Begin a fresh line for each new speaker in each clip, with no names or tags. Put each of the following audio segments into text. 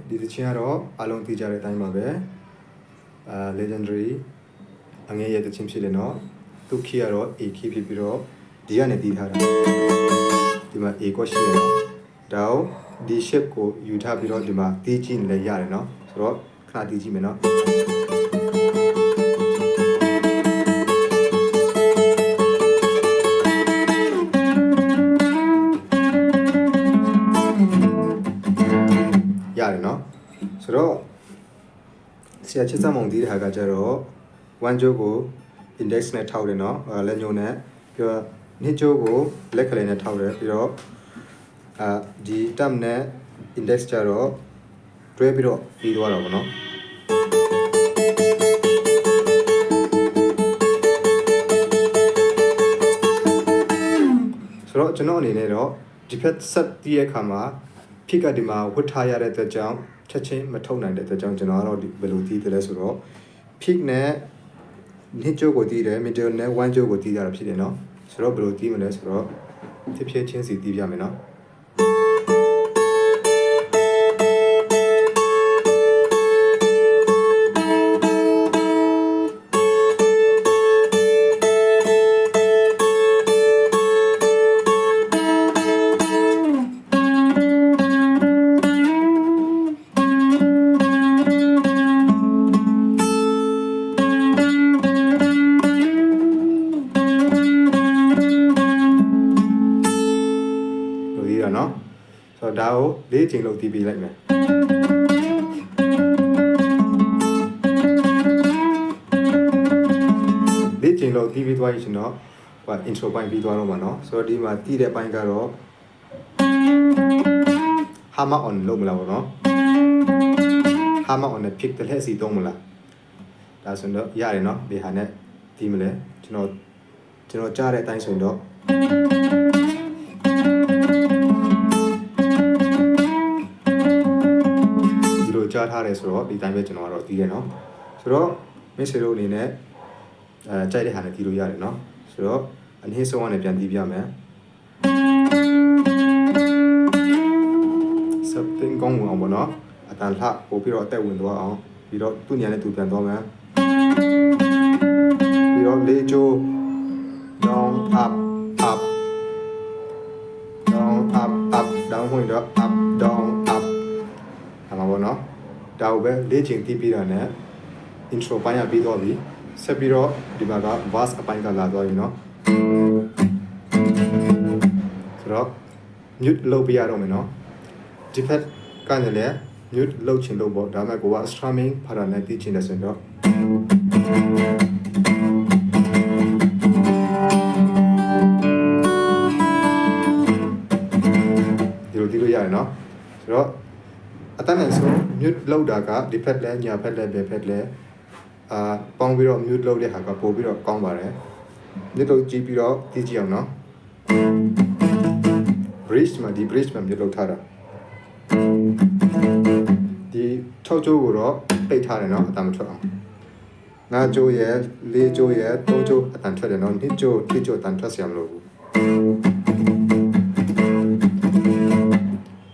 ဒီသချင်းကတော့အားလုံးသိကြတဲ့အတိုင်းပါပဲlegendary အငယ်ရဲ့သချင်းဖြစ်တယ်နော်သူခီကတော့ A key ဖြစ်ပြီးတော့ဒီကနေတီးထားတာဒီမှာ A ကိုရှိရနော်ဒါကိုဒီ shape ကိုယူထားပြီးတော့ဒီမှာတီးကြည့်နေလည်းရတယ်နော်ဆိုတော့ခဏတီးကြည့်မယ်နော်ရတယ်နော်ဆိုတော့ဆရာချစ်စမောင်တီးတဲ့ဟာကကြတော့1ကြိုးကို index နဲ့ထောက်တယ်နော်လက်ညှိုးနဲ့ပြီးတော့2ကြိုးကိုလက်ကလေးနဲ့ထောက်တယ်ပြီးတော့ဒီ term နဲ့ index ကြတော့တွဲပြီးတော့ပြီးသွားတော့ဗောနော်ဆိုတော့ကျွန်တော်အနေနဲ့တော့ဒီဖက်ဆက်တီးရဲ့အခါမှာဖိကဒီမှာဝတ်ထားရတဲ့အတွက်ကြောင့်ချက်ချင်းမထုတ်နိုင်တဲ့အတွက်ကြောင့်ကျွန်တော်ကတော့ဘယ်လိုတီးတယ်လဲဆိုတော့ဖိနဲ့2ကြိုးကိုတီးတယ် middle နဲ့1ကြိုးကိုတီးရတာဖြစ်တယ်နော်ဆိုတော့ဘယ်လိုတီးမလဲဆိုတော့ဖြစ်ဖြစ်ချင်းစီတီးပြမယ်နော်ဆိုတော့ဒါကို4ချိန်လောက်တီးပေးလိုက်မယ်4ချိန်လောက်တီးပြီးသွားရင်တော့ဟို intro ပိုင်းပြီးသွားတော့မှာเนาะဆိုတော့ဒီမှာတီးတဲ့ပိုင်းကတော့ hammer on လုပ်မလားပေါ့เนาะ hammer on နဲ့ pick တစ်လက်စီသုံးမလားဒါဆိုတော့ရတယ်เนาะဒီဟာနဲ့တီးမလဲကျွန်တော်ကြားတဲ့အတိုင်းဆိုတော့ကြားထားတယ်ဆိုတော့ဒီတိုင်းပဲကျွန်တော်ကတော့တီးတယ်เนาะဆိုတော့မင်းစေတို့အနေနဲ့ကြိုက်တဲ့ဟာနဲ့တီးလို့ရတယ်เนาะဆိုတော့အနည်းဆုံးကနေပြန်တီးပြမယ် something ကောင်းအောင်ပေါ့เนาะအတန်လှပို့ပြီးတော့အသက်ဝင်သွားအောင်ပြီးတော့သူ့ညံနဲ့သူပြန်သွားမယ်ပြီးတော့လေးချိုး down up up down up up down ဝင်တော့ up down up ဟာမှာပေါ့เนาะဒါကိုပဲ4ချိန်တီးပြီးတာနဲ့ intro ပိုင်းရပြီးတော့ပြီဆက်ပြီးတော့ဒီမှာက verse အပိုင်းကလာသွားပြီเนาะဆိုတော့ mute လုပ်ပြရတော့မယ်เนาะဒီဖက်ကလည်း mute လုပ်ချင်လို့ပေါ့ဒါမှကိုက strumming ဖာတာနဲ့တီးချင်တယ်ဆိုတော့ဒီလိုတီးလို့ရတယ်เนาะဆိုတော့အတန်းနဲ့ဆို mute လောက်တာကဒီဖက်လဲညာဖက်လဲဘယ်ဖက်လဲပေါင်းပြီးတော့ mute လောက်တဲ့ဟာကပို့ပြီးတော့ကောင်းပါတယ် mute လောက်ကြည့်ပြီးတော့သိကြည့်အောင်နော် bridge မှာဒီ bridge မှာ mute လောက်ထားတာဒီ6ကြိုးကိုတော့ပိတ်ထားတယ်နော်အတန်းမထွက်အောင် ငါကျိုးရဲ့လေးကျိုးရဲ့သုံးကျိုးအတန်ထွက်တယ်နော်နှစ်ကျိုးအတန်ထွက်စရာမလိုဘူး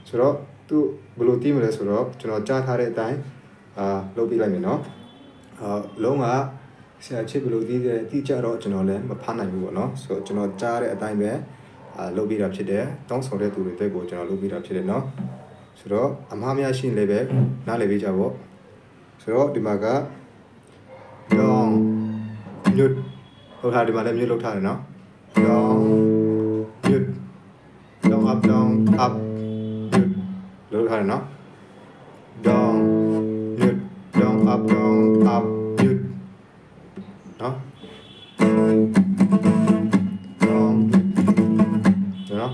ဆိုတော့သူဘယ်လိုတီးမလဲဆိုတော့ကျွန်တော်ကြားထားတဲ့အတိုင်းလုပ်ပြလိုက်မယ်နော်လုံးကဆရာချစ်ဘယ်လိုတီးတယ်တီးကြတော့ကျွန်တော်လည်းမဖမ်းနိုင်ဘူးပေါ့နော်ဆိုတော့ကျွန်တော်ကြားတဲ့အတိုင်းပဲလုပ်ပြတာဖြစ်တယ်တောင်းဆောင်တဲ့သူတွေအတွက်ကိုကျွန်တော်လုပ်ပြတာဖြစ်တယ်နော်ဆိုတော့အမှားများရှိရင်လည်းပဲနားလည်ပေးကြပေါ့ဆိုတော့ဒီမှာကdown ညွတ်လောက်ထားဒီမှာလည်းညွတ်လောက်ထားတယ်နော် down ညွတ် down up ညွတ်လောက်ထားတယ်နော် down ညွတ် down up ညွတ်နော် down နော်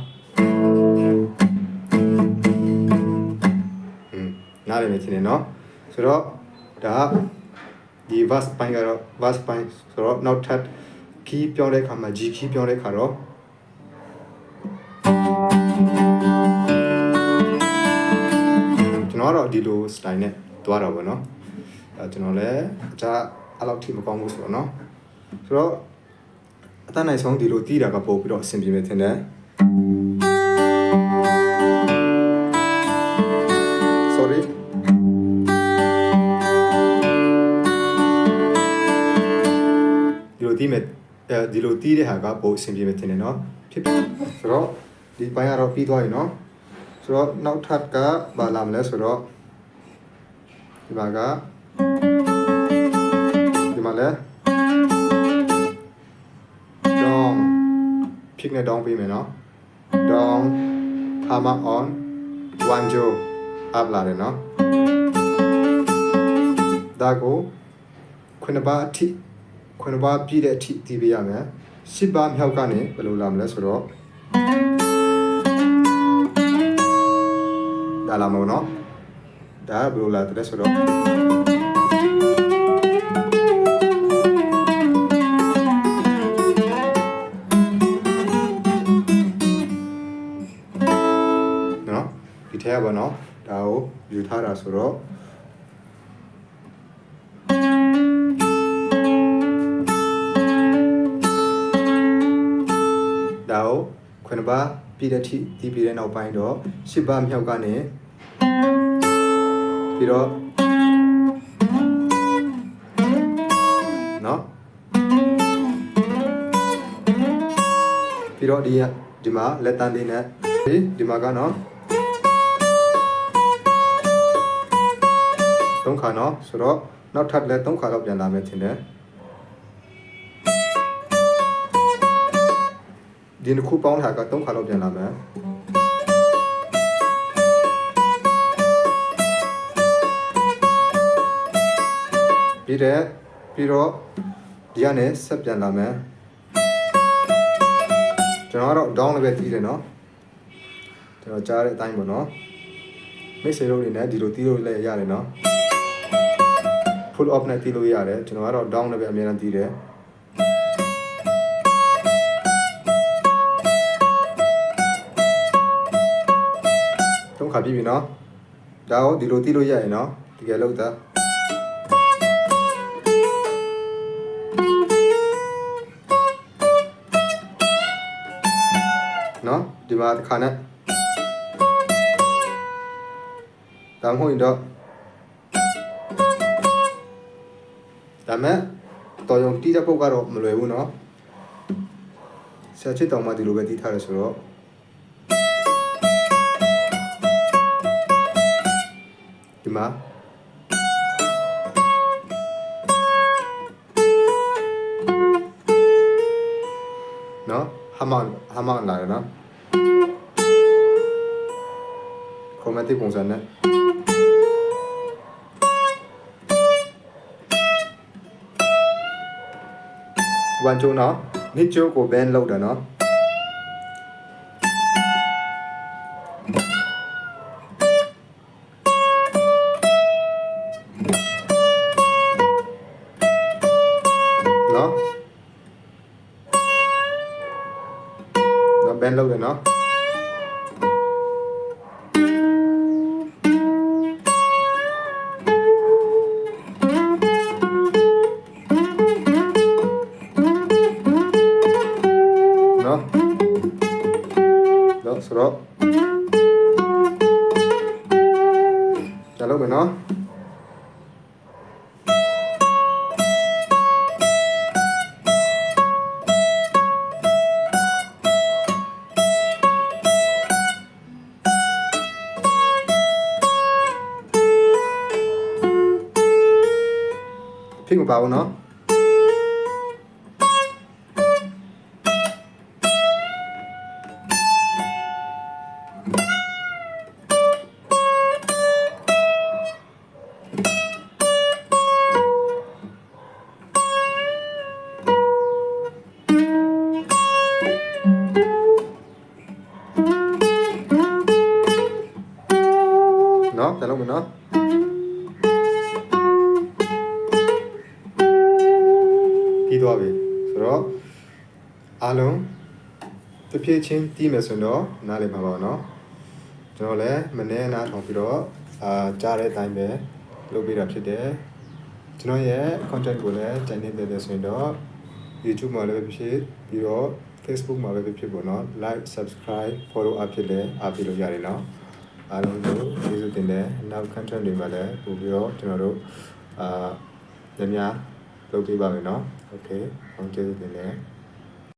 နားလည်မယ်ထင်တယ်နော်ဆိုတော့ဒါဒီ verse ပိုင်းကတော့ verse ပိုင်းဆိုတော့နောက်ထပ် key ပြောင်းတဲ့အခါမှာ G key ပြောင်းတဲ့အခါတော့ကျွန်တော်ကတော့ဒီလို style နဲ့သွားတာပေါ့နော်ကျွန်တော်လည်းအကြအဲ့လောက်ထိမကောင်းဘူးဆိုတော့နော်ဆိုတော့အတန်းနိုင်ဆုံးဒီလိုတီးတာကပို့ပြီးတော့အဆင်ပြေမယ်ထင်တယ်sorryဒီလိုတီးတဲ့ဟာကပို့အဆင်ပြေမယ်ထင်တယ်နော်ဖြစ်ဆိုတော့ဒီပိုင်းကတော့ပြီးသွားပြီနော်ဆိုတော့နောက်ထပ်ကဘာလာမလဲဆိုတော့ဒီမှာကဒီမှာလဲ down ဖြစ်နေ down ပြီးမယ်နော် down hammer on one jaw up လာတယ်နော်ဒါကိုခုနှစ်ပါးအထိခုနှစ်ပါးပြည့်တဲ့အထိတီးပေးရမယ်10ပါးမြောက်ကနေဘယ်လိုလာမလဲဆိုတော့ဒါလာမလို့နော်ဒါဘယ်လိုလာတယ်ဆိုတော့နော်ဒီထဲကပေါ့နော်ဒါကိုယူထားတာဆိုတော့ဒါကိုခုနှစ်ပါးပြည့်တဲ့ထိတီးပြီးတဲ့နောက်ပိုင်းတော့10ပါးမြောက်ကနေပြီးတော့နော်ပြီးတော့ဒီမှာလက်တန်းလေးနဲ့ဒီမှာကနော်3ခါနော်ဆိုတော့နောက်ထပ်လည်း3ခါလောက်ပြန်လာမယ်ထင်တယ်ဒီနှစ်ခုပေါင်းတာက3ခါလောက်ပြန်လာမယ်ပြီးတော့ဒီကနေဆက်ပြန်လာမယ်ကျွန်တော်ကတော့ down လည်းပဲတီးတယ်နော်ကျွန်တော်ကြားတဲ့အတိုင်းပေါ့နော်မိတ်ဆွေတို့တွေနဲ့ဒီလိုတီးလို့လည်းရတယ်နော် full off နဲ့တီးလို့ရတယ်ကျွန်တော်ကတော့ down လည်းပဲအများကြီးတီးတယ်သုံးခါပြီးပြီနော်ဒါကိုဒီလိုတီးလို့ရရင်နော်တကယ်လို့သားနော်ဒီမှာတစ်ခါနဲ့ဒါမှမဟုတ်တော့ဒါမဲ့တော်ရုံတီးတဲ့ပုတ်ကတော့မလွယ်ဘူးနော်ဆရာချစ်တော်မှဒီလိုပဲတီးထားရဆိုတော့ဒီမှာနော်ဟာမလာရနော် chromatic ပုံစံနဲ့one jaw နော် mid jaw ကို bend လုပ်တယ်နော်ဘန်လုပ်တယ်နော်န ပြန်လုပ်မယ်နော်ဖိမပါဘူးနော်နော်ပြန်လုပ်မယ်နော်ပြီးသွားပြီဆိုတော့အားလုံးတစ်ဖြည်းချင်းတီးမယ်ဆိုတော့နားလည်မှာပါနော်ကျွန်တော်လည်းမနေ့နားထောင်ပြီးတော့ကြားတဲ့အတိုင်းပဲလုပ်ပေးတာဖြစ်တယ်ကျွန်တော်ရဲ့ content ကိုလည်းကြိုက်နေတဲ့ဆိုရင်တော့ YouTube မှာလည်းဖြစ်ပြီးတော့ Facebook မှာလည်းဖြစ်ပေါ့နော် like subscribe follow up ဖြစ်လည်းအားပေးလို့ရတယ်နော်အားလုံးကိုကျေးဇူးတင်တယ်နောက် content တွေမှာလည်းပို့ပြီးတော့ကျွန်တော်တို့များများလုပ်ပေးပါမယ်နော် okay ကျေးဇူးတင်တယ်